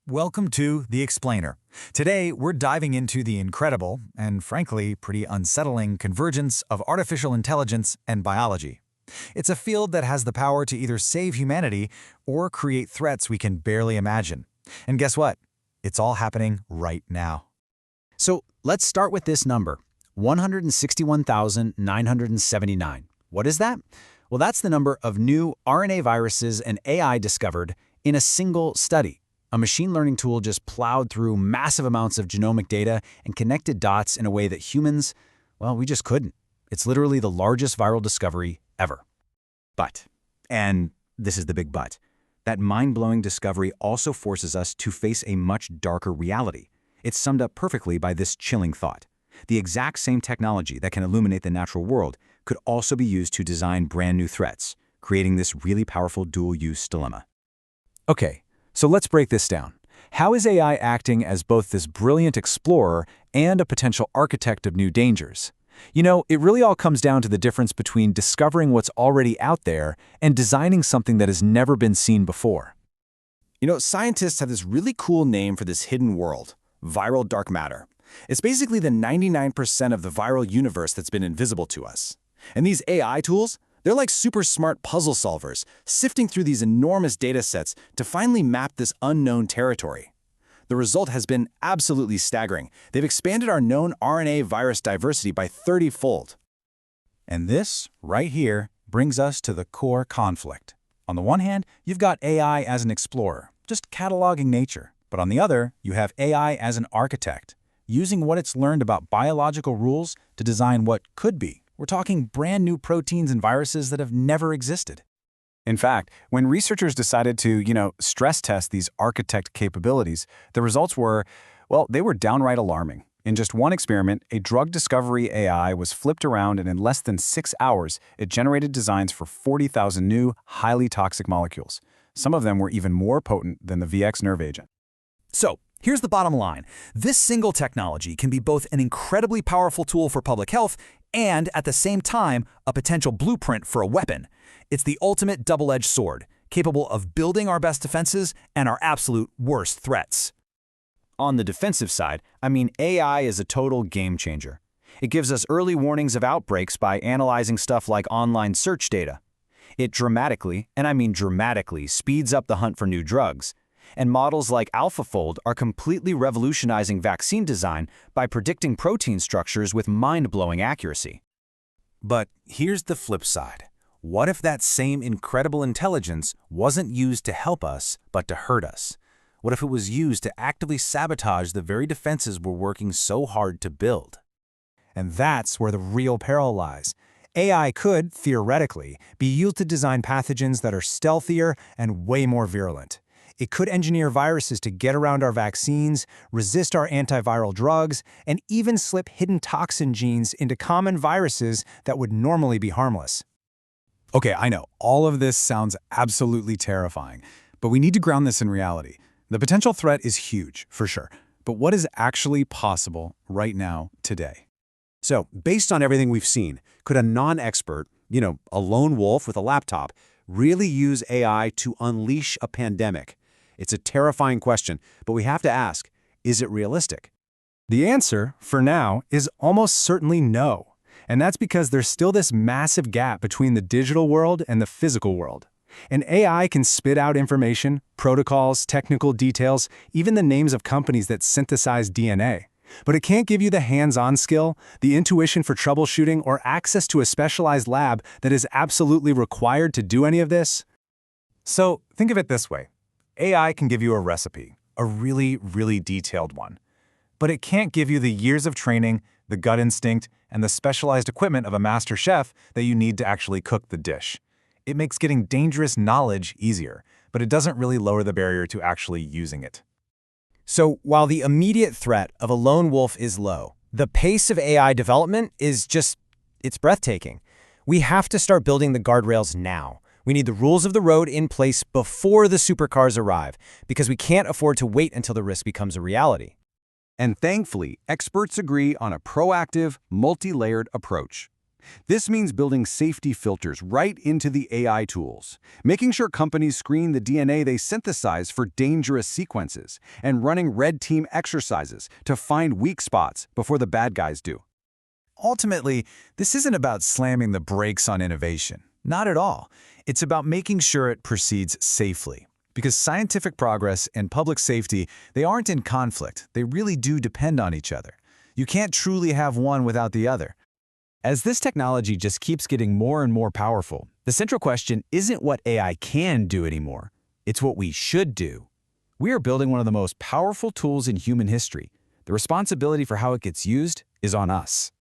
Welcome to The Explainer. Today, we're diving into the incredible, and frankly, pretty unsettling convergence of artificial intelligence and biology. It's a field that has the power to either save humanity or create threats we can barely imagine. And guess what? It's all happening right now. So let's start with this number, 161,979. What is that? Well, that's the number of new RNA viruses and AI discovered in a single study. A machine learning tool just plowed through massive amounts of genomic data and connected dots in a way that humans, well, we just couldn't. It's literally the largest viral discovery ever. But, and this is the big but, that mind-blowing discovery also forces us to face a much darker reality. It's summed up perfectly by this chilling thought. The exact same technology that can illuminate the natural world could also be used to design brand new threats, creating this really powerful dual-use dilemma. Okay, so let's break this down. How is AI acting as both this brilliant explorer and a potential architect of new dangers? You know, it really all comes down to the difference between discovering what's already out there and designing something that has never been seen before. You know, scientists have this really cool name for this hidden world, viral dark matter. It's basically the 99% of the viral universe that's been invisible to us. And these AI tools, they're like super smart puzzle solvers, sifting through these enormous data sets to finally map this unknown territory. The result has been absolutely staggering. They've expanded our known RNA virus diversity by 30-fold. And this, right here, brings us to the core conflict. On the one hand, you've got AI as an explorer, just cataloging nature. But on the other, you have AI as an architect, using what it's learned about biological rules to design what could be. We're talking brand new proteins and viruses that have never existed. In fact, when researchers decided to, stress test these architect capabilities, the results were, well, they were downright alarming. In just one experiment, a drug discovery AI was flipped around, and in less than 6 hours, it generated designs for 40,000 new, highly toxic molecules. Some of them were even more potent than the VX nerve agent. So, here's the bottom line. This single technology can be both an incredibly powerful tool for public health and, at the same time, a potential blueprint for a weapon. It's the ultimate double-edged sword, capable of building our best defenses and our absolute worst threats. On the defensive side, AI is a total game changer. It gives us early warnings of outbreaks by analyzing stuff like online search data. It dramatically, and I mean dramatically, speeds up the hunt for new drugs. And models like AlphaFold are completely revolutionizing vaccine design by predicting protein structures with mind-blowing accuracy. But here's the flip side. What if that same incredible intelligence wasn't used to help us, but to hurt us? What if it was used to actively sabotage the very defenses we're working so hard to build? And that's where the real peril lies. AI could, theoretically, be used to design pathogens that are stealthier and way more virulent. It could engineer viruses to get around our vaccines, resist our antiviral drugs, and even slip hidden toxin genes into common viruses that would normally be harmless. Okay, I know, all of this sounds absolutely terrifying, but we need to ground this in reality. The potential threat is huge, for sure, but what is actually possible right now, today? So, based on everything we've seen, could a non-expert, a lone wolf with a laptop, really use AI to unleash a pandemic? It's a terrifying question, but we have to ask, is it realistic? The answer, for now, is almost certainly no. And that's because there's still this massive gap between the digital world and the physical world. And AI can spit out information, protocols, technical details, even the names of companies that synthesize DNA. But it can't give you the hands-on skill, the intuition for troubleshooting, or access to a specialized lab that is absolutely required to do any of this. So, think of it this way. AI can give you a recipe, a really, really detailed one. But it can't give you the years of training, the gut instinct, and the specialized equipment of a master chef that you need to actually cook the dish. It makes getting dangerous knowledge easier, but it doesn't really lower the barrier to actually using it. So, while the immediate threat of a lone wolf is low, the pace of AI development is it's breathtaking. We have to start building the guardrails now. We need the rules of the road in place before the supercars arrive, because we can't afford to wait until the risk becomes a reality. And thankfully, experts agree on a proactive, multi-layered approach. This means building safety filters right into the AI tools, making sure companies screen the DNA they synthesize for dangerous sequences, and running red team exercises to find weak spots before the bad guys do. Ultimately, this isn't about slamming the brakes on innovation. Not at all. It's about making sure it proceeds safely. Because scientific progress and public safety, they aren't in conflict. They really do depend on each other. You can't truly have one without the other. As this technology just keeps getting more and more powerful, the central question isn't what AI can do anymore. It's what we should do. We are building one of the most powerful tools in human history. The responsibility for how it gets used is on us.